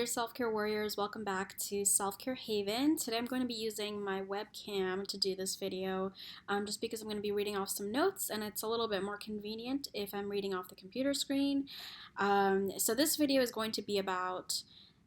there, self-care warriors. Welcome back to Self-Care Haven. Today I'm going to be using my webcam to do this video just because I'm going to be reading off some notes and it's a little bit more convenient if I'm reading off the computer screen. So this video is going to be about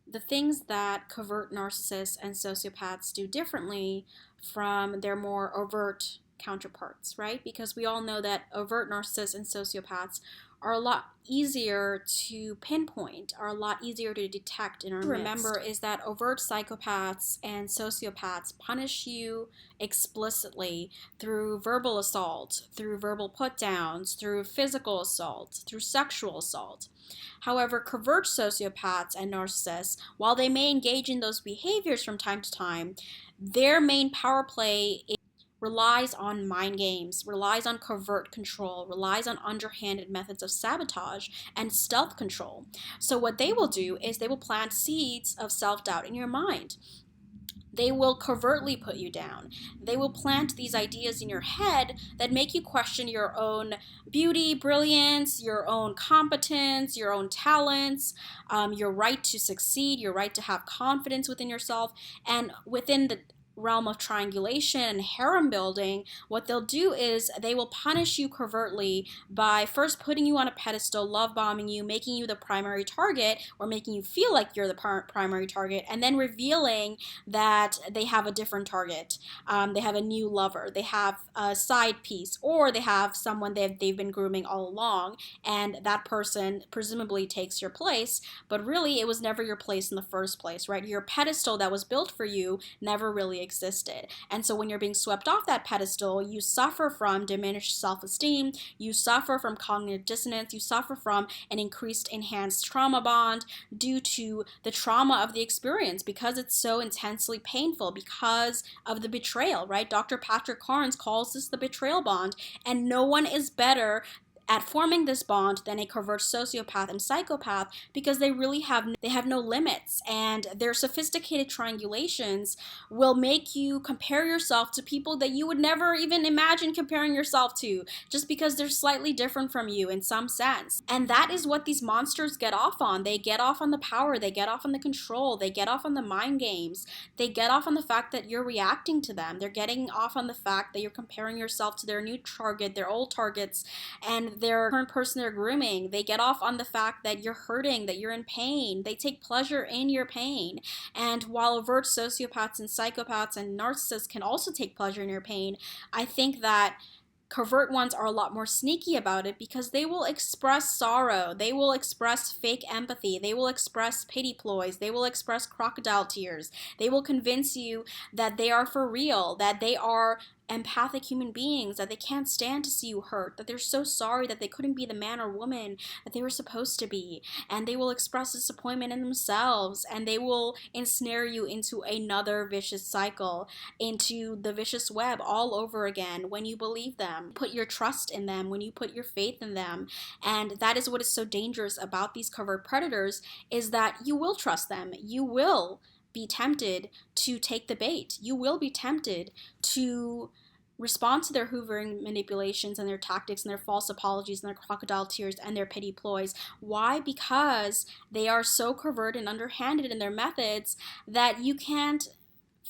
the things that covert narcissists and sociopaths do differently from their more overt counterparts, right? Because we all know that overt narcissists and sociopaths are a lot easier to pinpoint, are a lot easier to detect in our midst. Remember is that overt psychopaths and sociopaths punish you explicitly through verbal assault, through verbal put-downs, through physical assault, through sexual assault. However, covert sociopaths and narcissists, while they may engage in those behaviors from time to time, their main power play relies on mind games, relies on covert control, relies on underhanded methods of sabotage and stealth control. So what they will do is they will plant seeds of self-doubt in your mind. They will covertly put you down. They will plant these ideas in your head that make you question your own beauty, brilliance, your own competence, your own talents, your right to succeed, your right to have confidence within yourself. And within the realm of triangulation and harem building, what they'll do is they will punish you covertly by first putting you on a pedestal, love bombing you, making you the primary target, or making you feel like you're the primary target, and then revealing that they have a different target. They have a new lover, they have a side piece, or they have someone they've been grooming all along, and that person presumably takes your place, but really it was never your place in the first place, right? Your pedestal that was built for you never really existed. And so when you're being swept off that pedestal, you suffer from diminished self-esteem, you suffer from cognitive dissonance, you suffer from an increased enhanced trauma bond due to the trauma of the experience, because it's so intensely painful, because of the betrayal, right? Dr. Patrick Carnes calls this the betrayal bond, and no one is better at forming this bond than a covert sociopath and psychopath, because they really have no limits, and their sophisticated triangulations will make you compare yourself to people that you would never even imagine comparing yourself to, just because they're slightly different from you in some sense. And that is what these monsters get off on. They get off on the power, they get off on the control, they get off on the mind games, they get off on the fact that you're reacting to them, they're getting off on the fact that you're comparing yourself to their new target, their old targets, and their current person they're grooming. They get off on the fact that you're hurting, that you're in pain. They take pleasure in your pain. And while overt sociopaths and psychopaths and narcissists can also take pleasure in your pain, I think that covert ones are a lot more sneaky about it, because they will express sorrow, they will express fake empathy, they will express pity ploys, they will express crocodile tears, they will convince you that they are for real, that they are empathic human beings, that they can't stand to see you hurt, that they're so sorry that they couldn't be the man or woman that they were supposed to be, and they will express disappointment in themselves, and they will ensnare you into another vicious cycle, into the vicious web all over again when you believe them, put your trust in them, when you put your faith in them. And that is what is so dangerous about these covert predators, is that you will trust them, you will be tempted to take the bait. You will be tempted to respond to their hoovering manipulations and their tactics and their false apologies and their crocodile tears and their pity ploys. Why? Because they are so covert and underhanded in their methods that you can't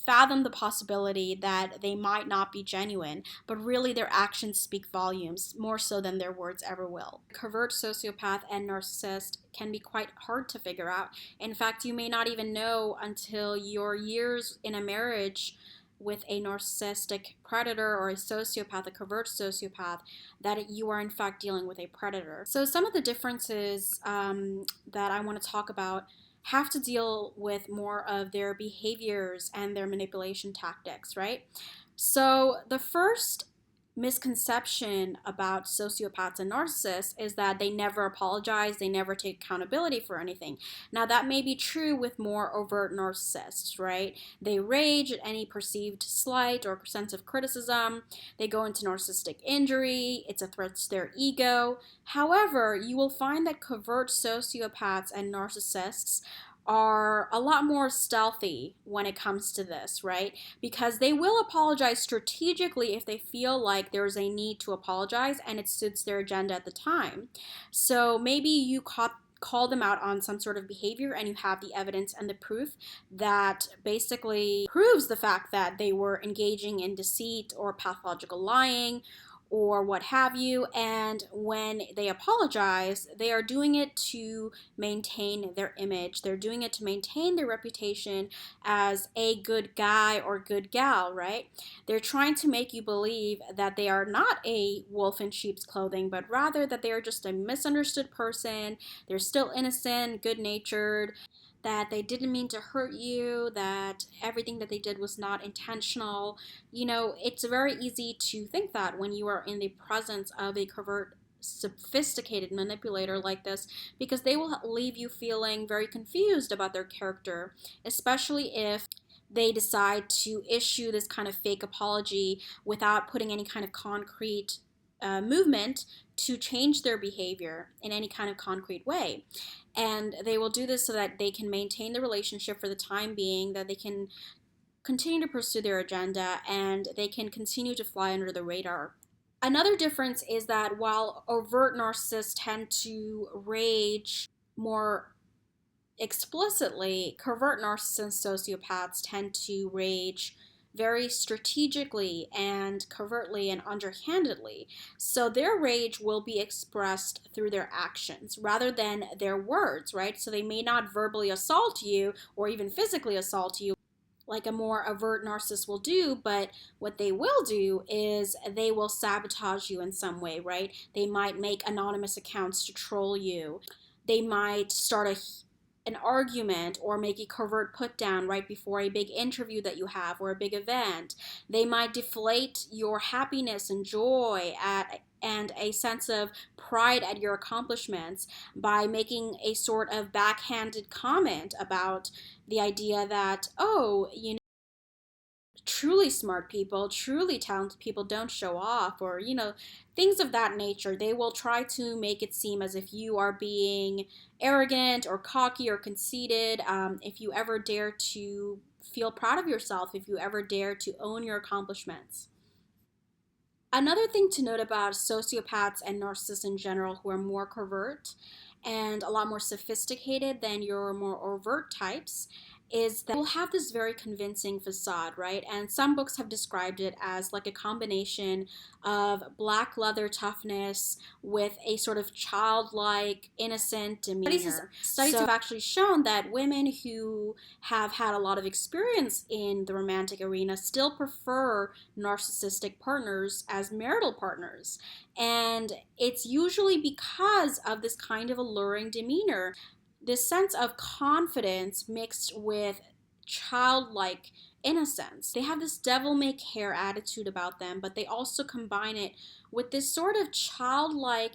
fathom the possibility that they might not be genuine, but really their actions speak volumes, more so than their words ever will. Covert sociopath and narcissist can be quite hard to figure out. In fact, you may not even know until your years in a marriage with a narcissistic predator or a sociopath, a covert sociopath, that you are in fact dealing with a predator. So some of the differences that I want to talk about have to deal with more of their behaviors and their manipulation tactics, right? So the first misconception about sociopaths and narcissists is that they never apologize, they never take accountability for anything. Now that may be true with more overt narcissists, right? They rage at any perceived slight or sense of criticism, they go into narcissistic injury, it's a threat to their ego. However, you will find that covert sociopaths and narcissists are a lot more stealthy when it comes to this, right? Because they will apologize strategically if they feel like there's a need to apologize and it suits their agenda at the time. So maybe you caught call them out on some sort of behavior and you have the evidence and the proof that basically proves the fact that they were engaging in deceit or pathological lying or what have you, and when they apologize, they are doing it to maintain their image. They're doing it to maintain their reputation as a good guy or good gal, right? They're trying to make you believe that they are not a wolf in sheep's clothing, but rather that they are just a misunderstood person. They're still innocent, good-natured, that they didn't mean to hurt you, that everything that they did was not intentional. You know, it's very easy to think that when you are in the presence of a covert, sophisticated manipulator like this, because they will leave you feeling very confused about their character, especially if they decide to issue this kind of fake apology without putting any kind of concrete movement to change their behavior in any kind of concrete way. And they will do this so that they can maintain the relationship for the time being, that they can continue to pursue their agenda, and they can continue to fly under the radar. Another difference is that while overt narcissists tend to rage more explicitly, covert narcissists and sociopaths tend to rage very strategically and covertly and underhandedly. So their rage will be expressed through their actions rather than their words, right? So they may not verbally assault you or even physically assault you like a more overt narcissist will do, but what they will do is they will sabotage you in some way, right? They might make anonymous accounts to troll you. They might start an argument or make a covert put down right before a big interview that you have or a big event. They might deflate your happiness and joy and a sense of pride at your accomplishments by making a sort of backhanded comment about the idea that, oh, you know, truly smart people, truly talented people don't show off, or, you know, things of that nature. They will try to make it seem as if you are being arrogant or cocky or conceited. If you ever dare to feel proud of yourself, if you ever dare to own your accomplishments. Another thing to note about sociopaths and narcissists in general who are more covert and a lot more sophisticated than your more overt types is that will have this very convincing facade, right? And some books have described it as like a combination of black leather toughness with a sort of childlike, innocent demeanor. Studies have actually shown that women who have had a lot of experience in the romantic arena still prefer narcissistic partners as marital partners. And it's usually because of this kind of alluring demeanor, this sense of confidence mixed with childlike innocence. They have this devil may care attitude about them, but they also combine it with this sort of childlike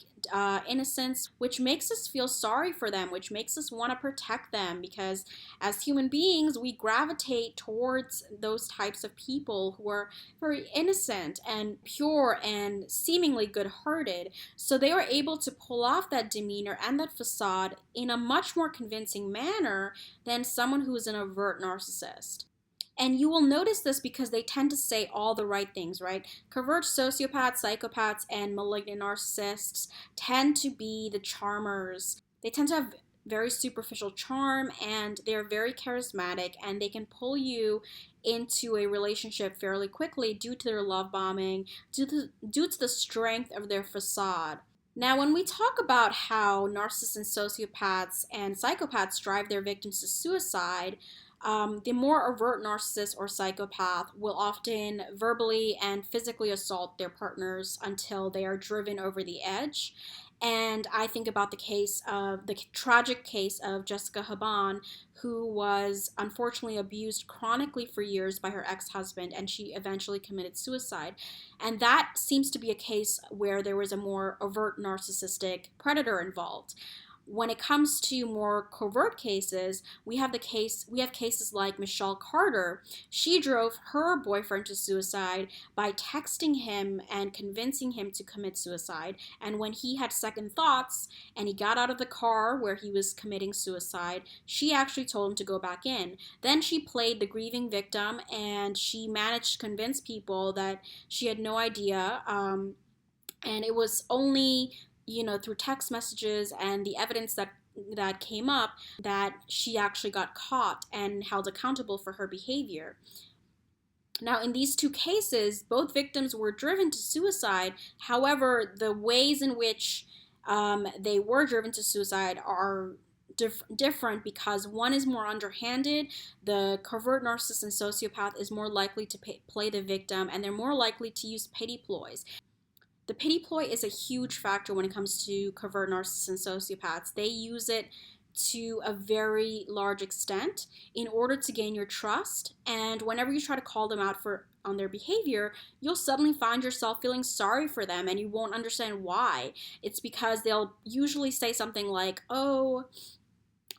innocence, which makes us feel sorry for them, which makes us want to protect them, because as human beings, we gravitate towards those types of people who are very innocent and pure and seemingly good-hearted. So they are able to pull off that demeanor and that facade in a much more convincing manner than someone who is an overt narcissist. And you will notice this because they tend to say all the right things, right? Covert sociopaths, psychopaths, and malignant narcissists tend to be the charmers. They tend to have very superficial charm, and they're very charismatic, and they can pull you into a relationship fairly quickly due to their love bombing, due to the strength of their facade. Now, when we talk about how narcissists and sociopaths and psychopaths drive their victims to suicide, the more overt narcissist or psychopath will often verbally and physically assault their partners until they are driven over the edge. And I think about the tragic case of Jessica Haban, who was unfortunately abused chronically for years by her ex-husband, and she eventually committed suicide. And that seems to be a case where there was a more overt narcissistic predator involved. When it comes to more covert cases, we have cases like Michelle Carter. She drove her boyfriend to suicide by texting him and convincing him to commit suicide. And when he had second thoughts and he got out of the car where he was committing suicide, she actually told him to go back in. Then she played the grieving victim, and she managed to convince people that she had no idea. And it was only, you know, through text messages and the evidence that that came up that she actually got caught and held accountable for her behavior. Now, in these two cases, both victims were driven to suicide. However, the ways in which they were driven to suicide are different because one is more underhanded. The covert narcissist and sociopath is more likely to play the victim, and they're more likely to use pity ploys. The pity ploy is a huge factor when it comes to covert narcissists and sociopaths. They use it to a very large extent in order to gain your trust, and whenever you try to call them out on their behavior, you'll suddenly find yourself feeling sorry for them and you won't understand why. It's because they'll usually say something like, "Oh,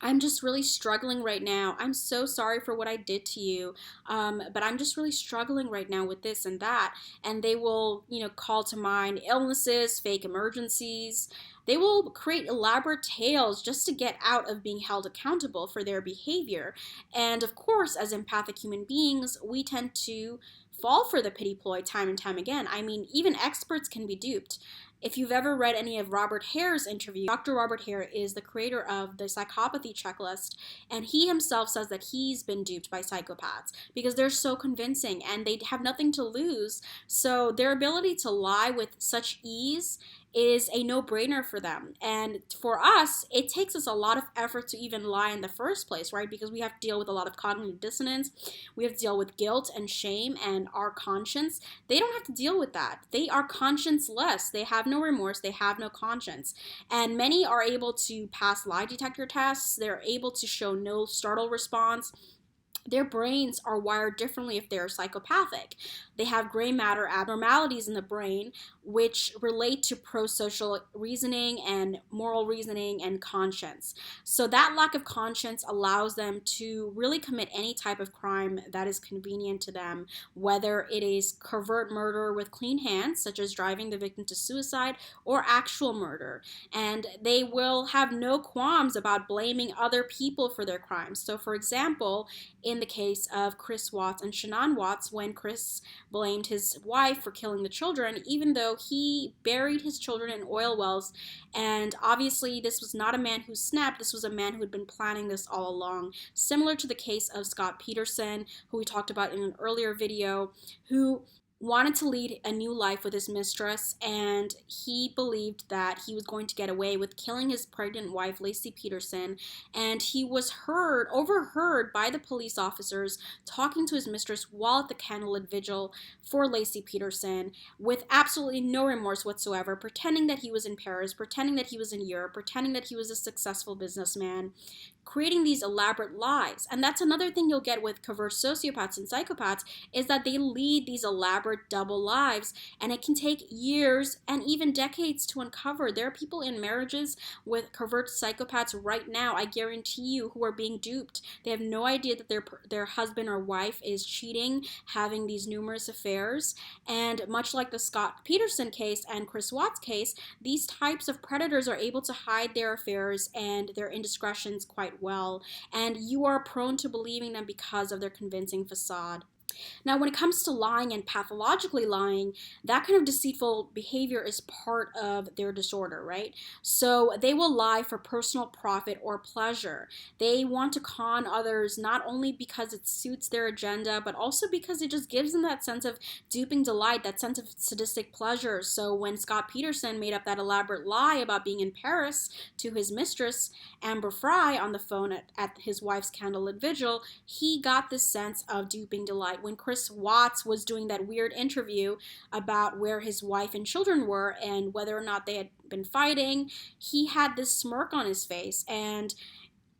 I'm just really struggling right now. I'm so sorry for what I did to you, but I'm just really struggling right now with this and that." And they will, call to mind illnesses, fake emergencies. They will create elaborate tales just to get out of being held accountable for their behavior. And of course, as empathic human beings, we tend to fall for the pity ploy time and time again. I mean, even experts can be duped. If you've ever read any of Robert Hare's interview, Dr. Robert Hare is the creator of the psychopathy checklist, and he himself says that he's been duped by psychopaths because they're so convincing and they have nothing to lose. So their ability to lie with such ease is a no-brainer for them. And for us, it takes us a lot of effort to even lie in the first place, right? Because we have to deal with a lot of cognitive dissonance. We have to deal with guilt and shame and our conscience. They don't have to deal with that. They are conscienceless. They have no remorse. They have no conscience. And many are able to pass lie detector tests. They're able to show no startle response. Their brains are wired differently if they're psychopathic. They have gray matter abnormalities in the brain which relate to pro-social reasoning and moral reasoning and conscience. So that lack of conscience allows them to really commit any type of crime that is convenient to them, whether it is covert murder with clean hands, such as driving the victim to suicide, or actual murder. And they will have no qualms about blaming other people for their crimes. So for example, in the case of Chris Watts and Shannon Watts, when Chris blamed his wife for killing the children, even though he buried his children in oil wells. And obviously, this was not a man who snapped. This was a man who had been planning this all along. Similar to the case of Scott Peterson, who we talked about in an earlier video, who wanted to lead a new life with his mistress, and he believed that he was going to get away with killing his pregnant wife, Lacey Peterson, and he was overheard by the police officers talking to his mistress while at the candlelit vigil for Lacey Peterson with absolutely no remorse whatsoever, pretending that he was in Paris, pretending that he was in Europe, pretending that he was a successful businessman, creating these elaborate lies. And that's another thing you'll get with covert sociopaths and psychopaths, is that they lead these elaborate double lives, and it can take years and even decades to uncover. There are people in marriages with covert psychopaths right now, I guarantee you, who are being duped. They have no idea that their husband or wife is cheating, having these numerous affairs. And much like the Scott Peterson case and Chris Watts case, these types of predators are able to hide their affairs and their indiscretions quite well, and you are prone to believing them because of their convincing facade. Now, when it comes to lying and pathologically lying, that kind of deceitful behavior is part of their disorder, right? So they will lie for personal profit or pleasure. They want to con others not only because it suits their agenda, but also because it just gives them that sense of duping delight, that sense of sadistic pleasure. So when Scott Peterson made up that elaborate lie about being in Paris to his mistress, Amber Fry, on the phone at his wife's candlelit vigil, he got this sense of duping delight. When Chris Watts was doing that weird interview about where his wife and children were and whether or not they had been fighting, he had this smirk on his face, and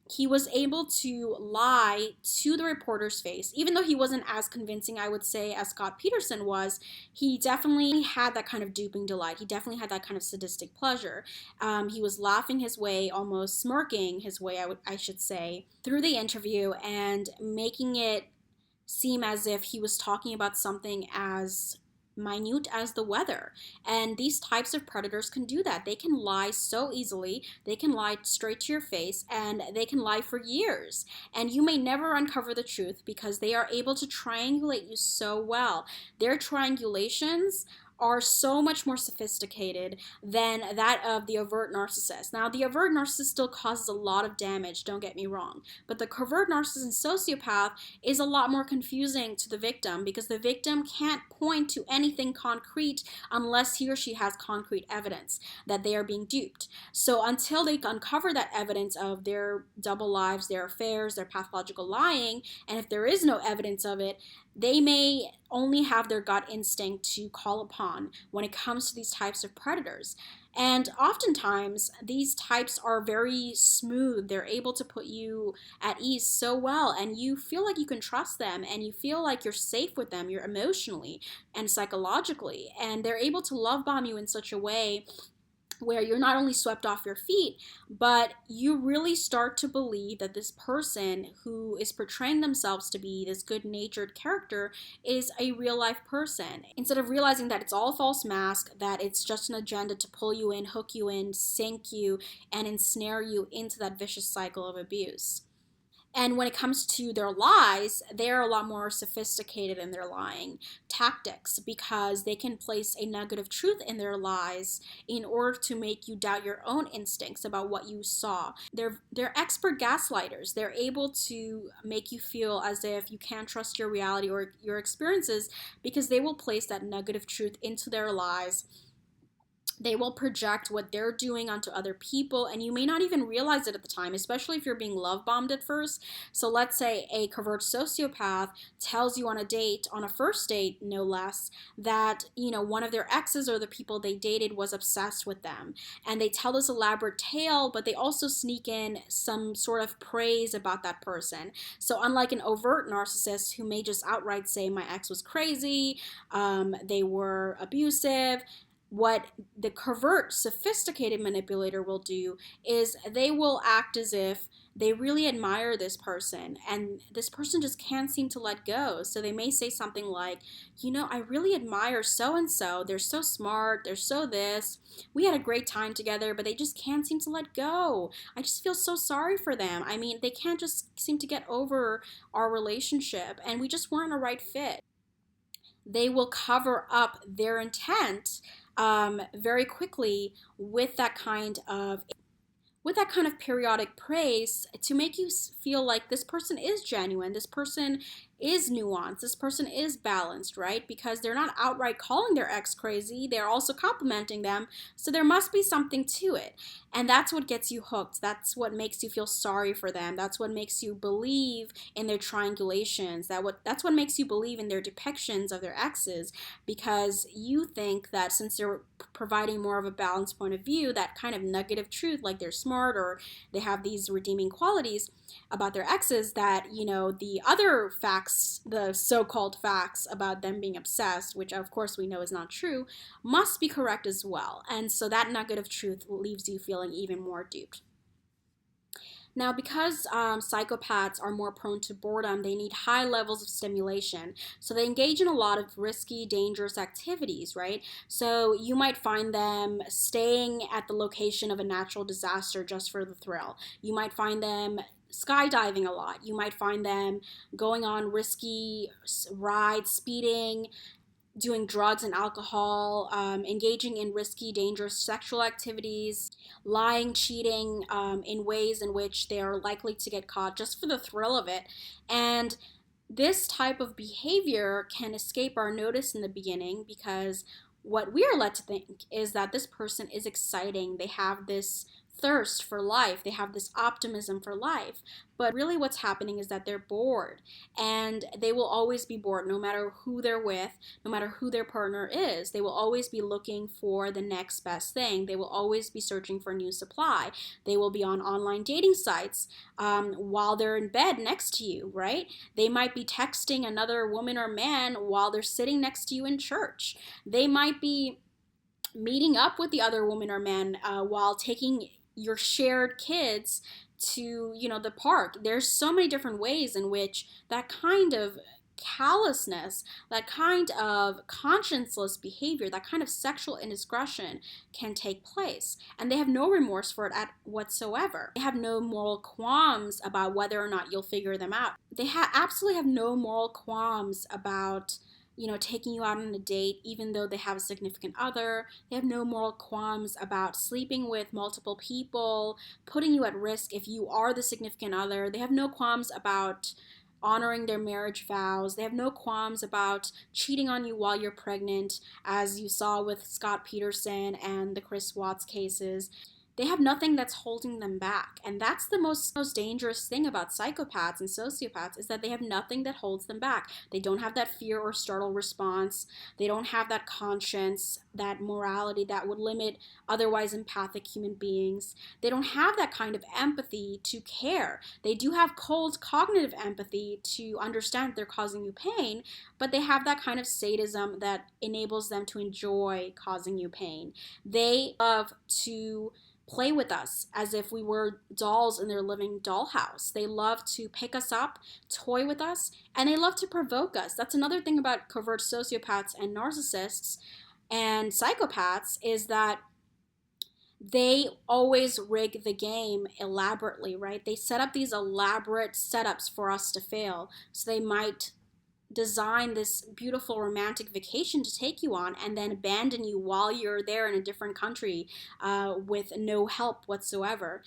he was able to lie to the reporter's face. Even though he wasn't as convincing, I would say, as Scott Peterson was, he definitely had that kind of duping delight. He definitely had that kind of sadistic pleasure. He was laughing his way, almost smirking his way, I should say, through the interview and making it seem as if he was talking about something as minute as the weather. And these types of predators can do that. They can lie so easily. They can lie straight to your face, and they can lie for years. And you may never uncover the truth because they are able to triangulate you so well. Their triangulations are so much more sophisticated than that of the overt narcissist. Now, the overt narcissist still causes a lot of damage, don't get me wrong, but the covert narcissist and sociopath is a lot more confusing to the victim because the victim can't point to anything concrete unless he or she has concrete evidence that they are being duped. So until they uncover that evidence of their double lives, their affairs, their pathological lying, and if there is no evidence of it, they may only have their gut instinct to call upon when it comes to these types of predators. And oftentimes, these types are very smooth. They're able to put you at ease so well, and you feel like you can trust them, and you feel like you're safe with them, you're emotionally and psychologically. And they're able to love bomb you in such a way where you're not only swept off your feet, but you really start to believe that this person who is portraying themselves to be this good-natured character is a real-life person. Instead of realizing that it's all a false mask, that it's just an agenda to pull you in, hook you in, sink you, and ensnare you into that vicious cycle of abuse. And when it comes to their lies, they're a lot more sophisticated in their lying tactics because they can place a nugget of truth in their lies in order to make you doubt your own instincts about what you saw. They're expert gaslighters. They're able to make you feel as if you can't trust your reality or your experiences because they will place that nugget of truth into their lies. They will project what they're doing onto other people, and you may not even realize it at the time, especially if you're being love bombed at first. So let's say a covert sociopath tells you on a date, on a first date no less, that one of their exes or the people they dated was obsessed with them, and they tell this elaborate tale, but they also sneak in some sort of praise about that person. So unlike an overt narcissist who may just outright say my ex was crazy, they were abusive, what the covert, sophisticated manipulator will do is they will act as if they really admire this person and this person just can't seem to let go. So they may say something like, I really admire so-and-so. They're so smart. They're so this. We had a great time together, but they just can't seem to let go. I just feel so sorry for them. I mean, they can't just seem to get over our relationship and we just weren't a right fit. They will cover up their intent very quickly with that kind of periodic praise to make you feel like this person is genuine, this person is nuanced, this person is balanced, right? Because they're not outright calling their ex crazy, they're also complimenting them, so there must be something to it. And that's what gets you hooked. That's what makes you feel sorry for them. That's what makes you believe in their triangulations. That's what makes you believe in their depictions of their exes, because you think that since they're providing more of a balanced point of view, that kind of nugget of truth, like they're smart or they have these redeeming qualities about their exes, that the other facts, the so-called facts about them being obsessed, which of course we know is not true, must be correct as well. And so that nugget of truth leaves you feeling even more duped. Now, because psychopaths are more prone to boredom, they need high levels of stimulation. So they engage in a lot of risky, dangerous activities, right? So you might find them staying at the location of a natural disaster just for the thrill. You might find them skydiving a lot. You might find them going on risky rides, speeding, doing drugs and alcohol, engaging in risky, dangerous sexual activities, lying, cheating in ways in which they are likely to get caught just for the thrill of it. And this type of behavior can escape our notice in the beginning because what we are led to think is that this person is exciting. They have this thirst for life. They have this optimism for life. But really what's happening is that they're bored, and they will always be bored no matter who they're with, no matter who their partner is. They will always be looking for the next best thing. They will always be searching for new supply. They will be on online dating sites while they're in bed next to you, right? They might be texting another woman or man while they're sitting next to you in church. They might be meeting up with the other woman or man while taking your shared kids to the park. There's so many different ways in which that kind of callousness, that kind of conscienceless behavior, that kind of sexual indiscretion can take place, and they have no remorse for it whatsoever. They have no moral qualms about whether or not you'll figure them out. They absolutely have no moral qualms about taking you out on a date even though they have a significant other. They have no moral qualms about sleeping with multiple people, putting you at risk if you are the significant other. They have no qualms about honoring their marriage vows. They have no qualms about cheating on you while you're pregnant, as you saw with Scott Peterson and the Chris Watts cases. They have nothing that's holding them back. And that's the most dangerous thing about psychopaths and sociopaths, is that they have nothing that holds them back. They don't have that fear or startle response. They don't have that conscience, that morality that would limit otherwise empathic human beings. They don't have that kind of empathy to care. They do have cold cognitive empathy to understand that they're causing you pain, but they have that kind of sadism that enables them to enjoy causing you pain. They love to play with us as if we were dolls in their living dollhouse. They love to pick us up, toy with us, and they love to provoke us. That's another thing about covert sociopaths and narcissists and psychopaths, is that they always rig the game elaborately, right? They set up these elaborate setups for us to fail. So they might design this beautiful romantic vacation to take you on and then abandon you while you're there in a different country with no help whatsoever.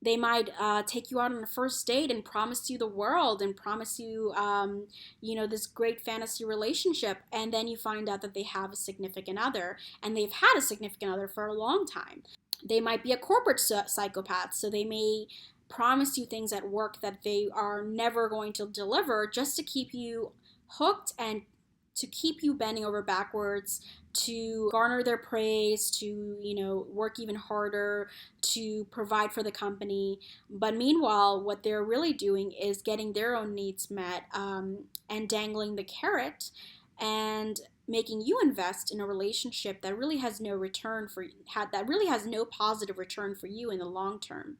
They might take you out on a first date and promise you the world and promise you, this great fantasy relationship, and then you find out that they have a significant other, and they've had a significant other for a long time. They might be a corporate psychopath, so they may promise you things at work that they are never going to deliver, just to keep you hooked and to keep you bending over backwards, to garner their praise, to work even harder, to provide for the company. But meanwhile, what they're really doing is getting their own needs met, and dangling the carrot and making you invest in a relationship that really has no positive return for you in the long term.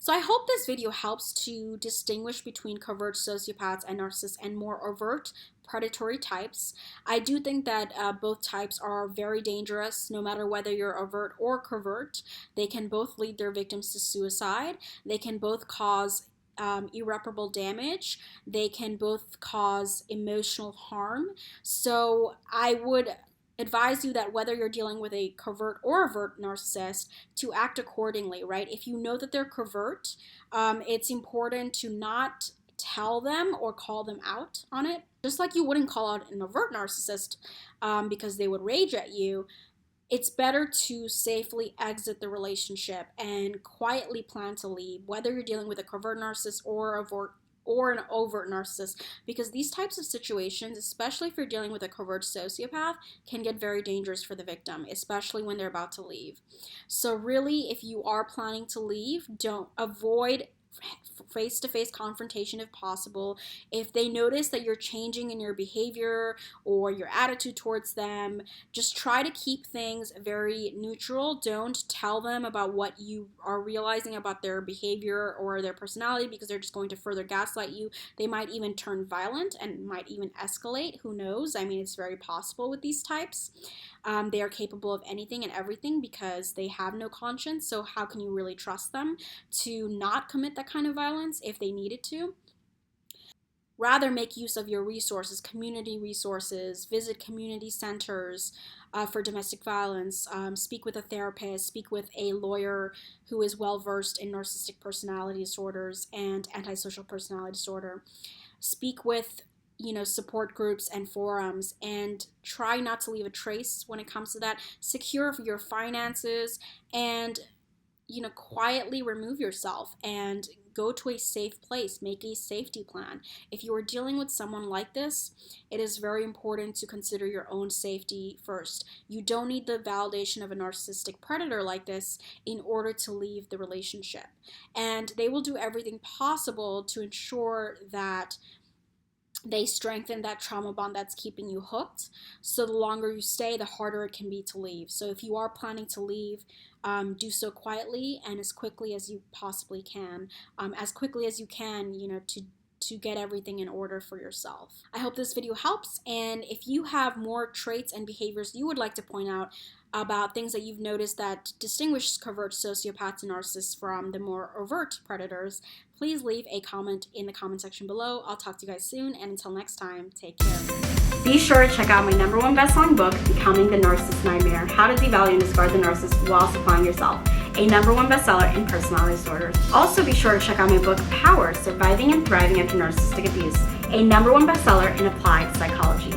So I hope this video helps to distinguish between covert sociopaths and narcissists and more overt predatory types. I do think that both types are very dangerous, no matter whether you're overt or covert. They can both lead their victims to suicide. They can both cause irreparable damage. They can both cause emotional harm. So I would advise you that whether you're dealing with a covert or overt narcissist, to act accordingly, right? If you know that they're covert, it's important to not tell them or call them out on it. Just like you wouldn't call out an overt narcissist because they would rage at you, it's better to safely exit the relationship and quietly plan to leave, whether you're dealing with a covert narcissist or an overt narcissist, because these types of situations, especially if you're dealing with a covert sociopath, can get very dangerous for the victim, especially when they're about to leave. So really, if you are planning to leave, don't avoid face-to-face confrontation if possible. If they notice that you're changing in your behavior or your attitude towards them, just try to keep things very neutral. Don't tell them about what you are realizing about their behavior or their personality, because they're just going to further gaslight you. They might even turn violent and might even escalate. Who knows? I mean, it's very possible with these types. They are capable of anything and everything because they have no conscience. So how can you really trust them to not commit that kind of violence if they needed to? Rather, make use of your resources, community resources, visit community centers for domestic violence, speak with a therapist, speak with a lawyer who is well versed in narcissistic personality disorders and antisocial personality disorder. Speak with support groups and forums, and try not to leave a trace when it comes to that. Secure your finances and quietly remove yourself and go to a safe place. Make a safety plan. If you are dealing with someone like this, it is very important to consider your own safety first. You don't need the validation of a narcissistic predator like this in order to leave the relationship, and they will do everything possible to ensure that they strengthen that trauma bond that's keeping you hooked. So the longer you stay, the harder it can be to leave. So if you are planning to leave, do so quietly and as quickly as you possibly can. As quickly as you can, to get everything in order for yourself. I hope this video helps, and if you have more traits and behaviors you would like to point out about things that you've noticed that distinguish covert sociopaths and narcissists from the more overt predators, please leave a comment in the comment section below. I'll talk to you guys soon, and until next time, take care. Be sure to check out my #1 best-selling book, Becoming the Narcissist Nightmare: How to Devalue and Discard the Narcissist While Supplying Yourself, a #1 bestseller in personality disorders. Also be sure to check out my book, Power: Surviving and Thriving After Narcissistic Abuse, a #1 bestseller in applied psychology.